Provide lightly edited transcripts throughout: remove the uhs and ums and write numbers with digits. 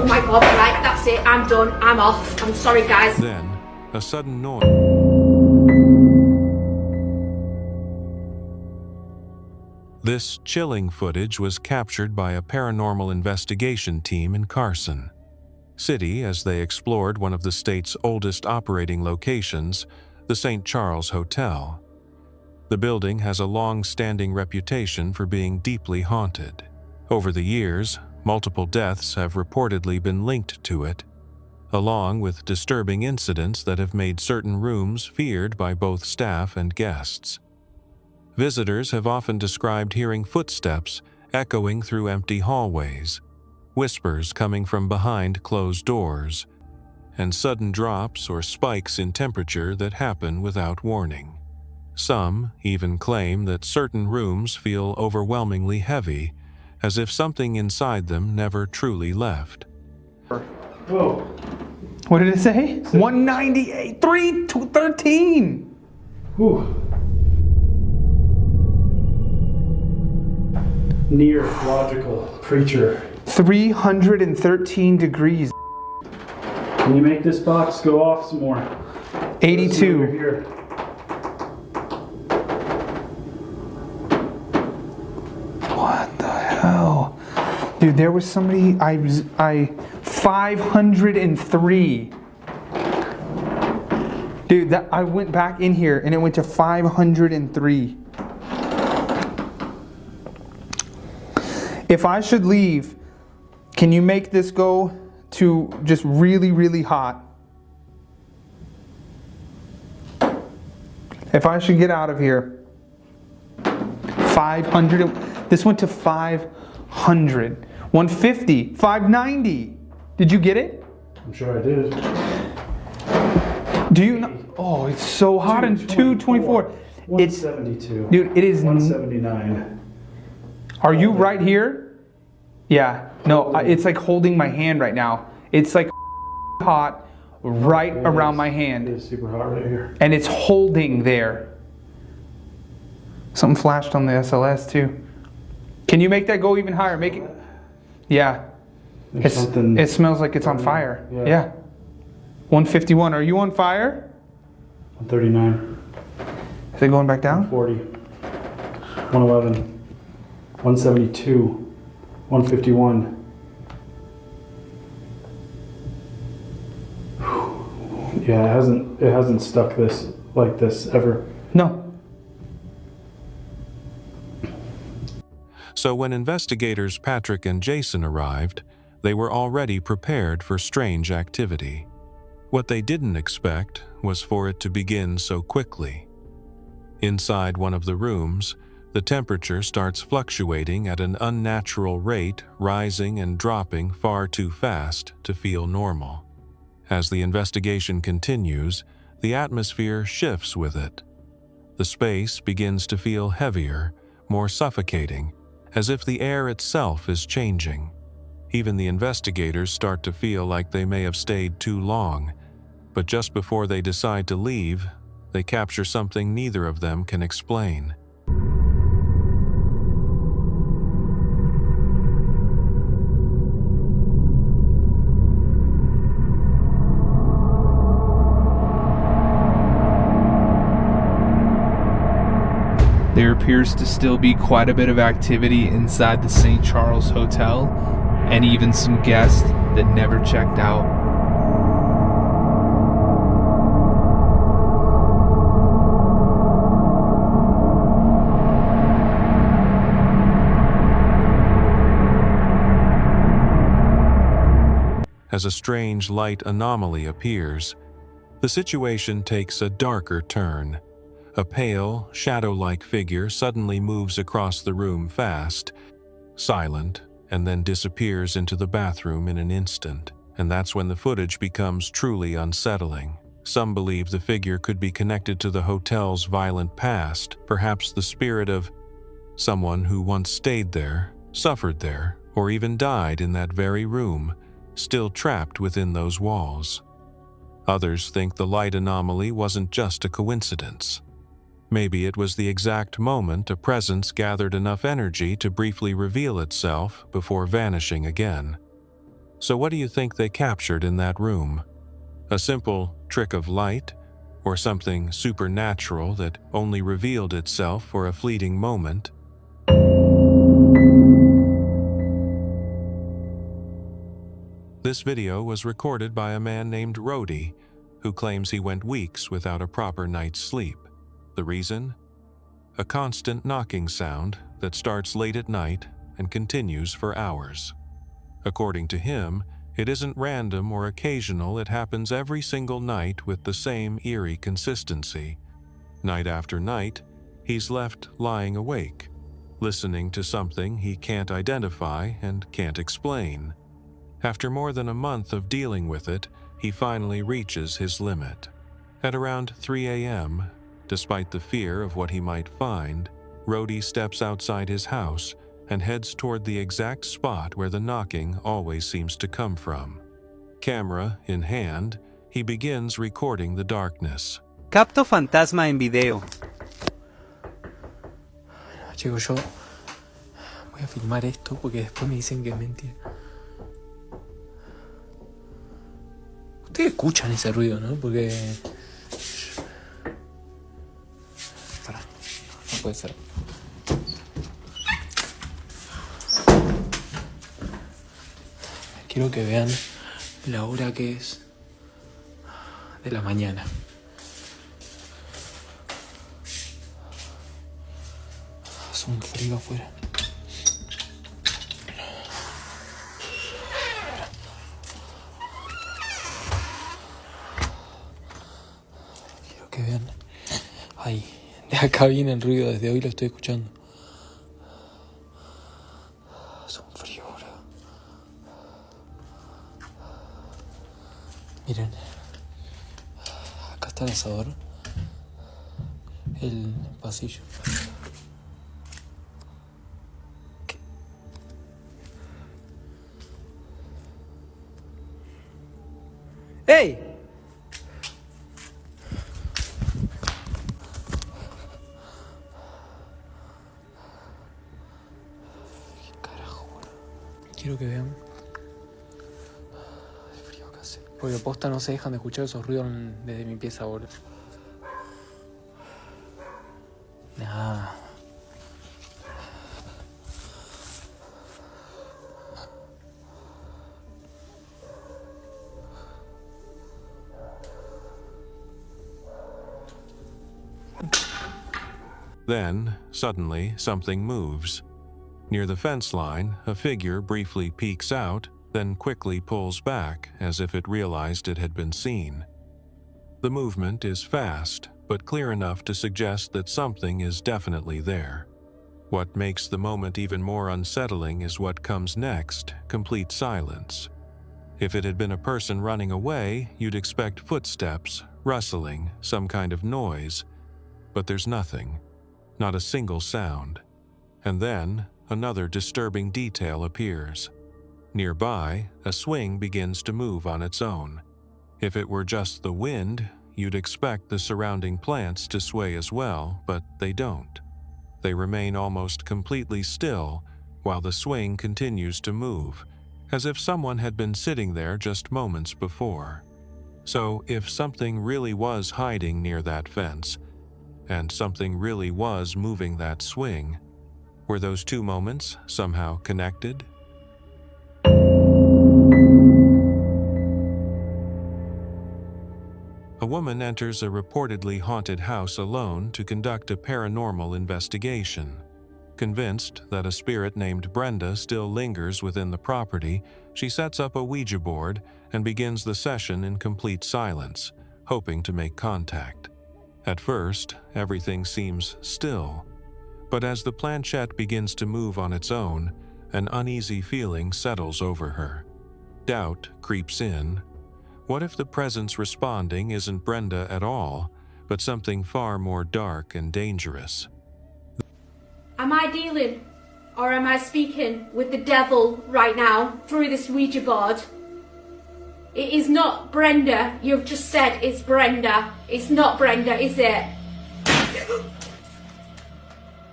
Oh my God, right, that's it, I'm done, I'm off. I'm sorry, guys. Then, a sudden noise. This chilling footage was captured by a paranormal investigation team in Carson City as they explored one of the state's oldest operating locations, the St. Charles Hotel. The building has a long-standing reputation for being deeply haunted. Over the years, multiple deaths have reportedly been linked to it, along with disturbing incidents that have made certain rooms feared by both staff and guests. Visitors have often described hearing footsteps echoing through empty hallways, whispers coming from behind closed doors, and sudden drops or spikes in temperature that happen without warning. Some even claim that certain rooms feel overwhelmingly heavy, as if something inside them never truly left. Whoa. What did it say? 198, 3 to 13. Whew. Near logical creature. 313 degrees. Can you make this box go off some more? 82. Over here. What the hell? Dude, there was somebody, 503. Dude, I went back in here and it went to 503. If I should leave, can you make this go to just really, really hot? If I should get out of here, 500, this went to 500, 150, 590. Did you get it? I'm sure I did. Do you know? Oh, it's so hot in 224. It's 172. Dude, it is 179. Are you right here? Yeah. No, it's like holding my hand right now. It's like hot right around my It hand. is super hot right here. And it's holding there. Something flashed on the SLS too. Can you make that go even higher? Make it. Yeah. There's something. It smells like it's on fire. Yeah. Yeah. 151. Are you on fire? 139. Is it going back down? 140. 111. 172. 151. Yeah, it hasn't stuck like this ever. No. So when investigators Patrick and Jason arrived, they were already prepared for strange activity. What they didn't expect was for it to begin so quickly. Inside one of the rooms, the temperature starts fluctuating at an unnatural rate, rising and dropping far too fast to feel normal. As the investigation continues, the atmosphere shifts with it. The space begins to feel heavier, more suffocating, as if the air itself is changing. Even the investigators start to feel like they may have stayed too long, but just before they decide to leave, they capture something neither of them can explain. There appears to still be quite a bit of activity inside the St. Charles Hotel, and even some guests that never checked out. As a strange light anomaly appears, the situation takes a darker turn. A pale, shadow-like figure suddenly moves across the room fast, silent, and then disappears into the bathroom in an instant. And that's when the footage becomes truly unsettling. Some believe the figure could be connected to the hotel's violent past, perhaps the spirit of someone who once stayed there, suffered there, or even died in that very room, still trapped within those walls. Others think the light anomaly wasn't just a coincidence. Maybe it was the exact moment a presence gathered enough energy to briefly reveal itself before vanishing again. So what do you think they captured in that room? A simple trick of light, or something supernatural that only revealed itself for a fleeting moment? This video was recorded by a man named Rody, who claims he went weeks without a proper night's sleep. The reason? A constant knocking sound that starts late at night and continues for hours. According to him, it isn't random or occasional, it happens every single night with the same eerie consistency. Night after night, he's left lying awake, listening to something he can't identify and can't explain. After more than a month of dealing with it, he finally reaches his limit. At around 3 a.m., despite the fear of what he might find, Rody steps outside his house and heads toward the exact spot where the knocking always seems to come from. Camera in hand, he begins recording the darkness. Capto fantasma en video. Chicos, yo voy a filmar esto porque después me dicen que es mentira. Ustedes escuchan ese ruido, ¿no? Porque... Pará, no puede ser. Quiero que vean la hora que es de la mañana. Hace un frío afuera. Quiero que vean. Ahí, de acá viene el ruido, desde hoy lo estoy escuchando. Hace un frío, bro. Miren, acá está el asador, el pasillo. ¡Ey! ¿Qué carajo, bro? Quiero que vean. El frío que hace. Porque posta no se dejan de escuchar esos ruidos desde mi pieza, boludo. Nah. Then, suddenly, something moves. Near the fence line, a figure briefly peeks out, then quickly pulls back as if it realized it had been seen. The movement is fast, but clear enough to suggest that something is definitely there. What makes the moment even more unsettling is what comes next: complete silence. If it had been a person running away, you'd expect footsteps, rustling, some kind of noise. But there's nothing. Not a single sound. And then, another disturbing detail appears. Nearby, a swing begins to move on its own. If it were just the wind, you'd expect the surrounding plants to sway as well, but they don't. They remain almost completely still, while the swing continues to move, as if someone had been sitting there just moments before. So, if something really was hiding near that fence, and something really was moving that swing, were those two moments somehow connected? A woman enters a reportedly haunted house alone to conduct a paranormal investigation. Convinced that a spirit named Brenda still lingers within the property, she sets up a Ouija board and begins the session in complete silence, hoping to make contact. At first, everything seems still, but as the planchette begins to move on its own, an uneasy feeling settles over her. Doubt creeps in. What if the presence responding isn't Brenda at all, but something far more dark and dangerous? Am I dealing or am I speaking with the devil right now through this Ouija board? It is not Brenda. You've just said it's Brenda. It's not Brenda, is it?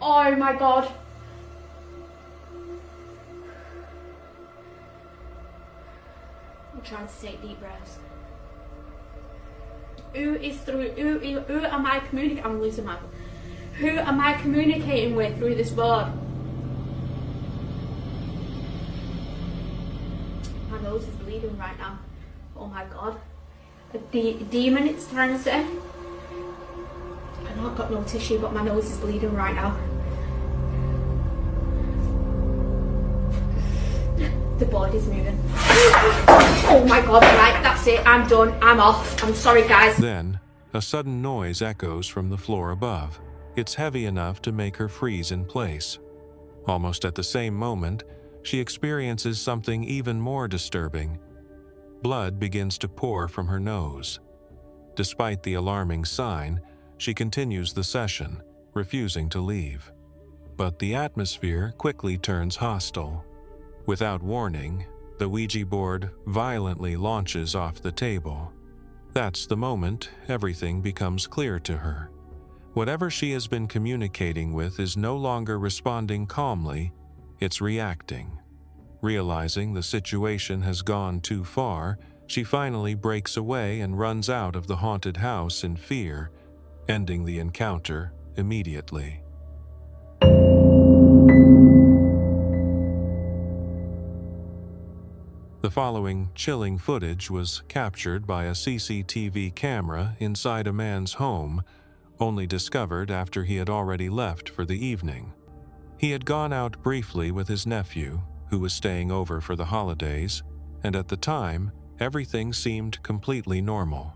Oh my God. I'm trying to take deep breaths. Who am I communicating? I'm losing my. Who am I communicating with through this board? My nose is bleeding right now. Oh my god. A demon, it's trying to say. I know I've got no tissue, but my nose is bleeding right now. The board is moving. Oh my god, right, that's it. I'm done. I'm off. I'm sorry, guys. Then, a sudden noise echoes from the floor above. It's heavy enough to make her freeze in place. Almost at the same moment, she experiences something even more disturbing. Blood begins to pour from her nose. Despite the alarming sign, she continues the session, refusing to leave. But the atmosphere quickly turns hostile. Without warning, the Ouija board violently launches off the table. That's the moment everything becomes clear to her. Whatever she has been communicating with is no longer responding calmly, it's reacting. Realizing the situation has gone too far, she finally breaks away and runs out of the haunted house in fear, ending the encounter immediately. The following chilling footage was captured by a CCTV camera inside a man's home, only discovered after he had already left for the evening. He had gone out briefly with his nephew, who was staying over for the holidays, and at the time, everything seemed completely normal.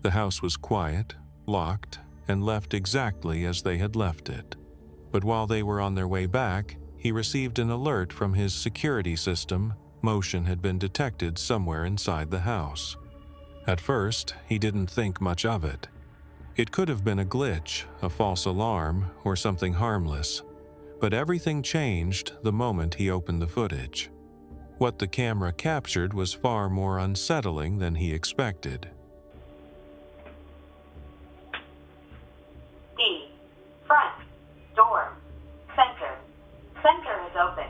The house was quiet, locked, and left exactly as they had left it. But while they were on their way back, he received an alert from his security system. Motion had been detected somewhere inside the house. At first, he didn't think much of it. It could have been a glitch, a false alarm, or something harmless. But everything changed the moment he opened the footage. What the camera captured was far more unsettling than he expected. D. Front. Door. Center. Center is open.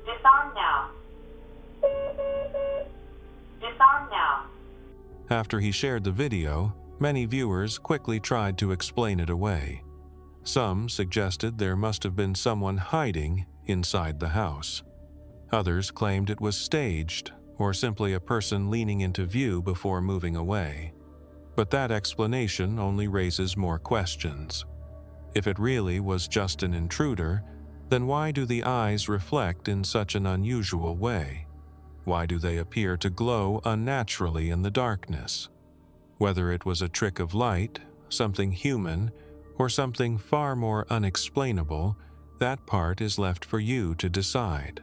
Disarm now. Disarm now. After he shared the video, many viewers quickly tried to explain it away. Some suggested there must have been someone hiding inside the house. Others claimed it was staged, or simply a person leaning into view before moving away. But that explanation only raises more questions. If it really was just an intruder, then why do the eyes reflect in such an unusual way? Why do they appear to glow unnaturally in the darkness? Whether it was a trick of light, something human, or something far more unexplainable, that part is left for you to decide.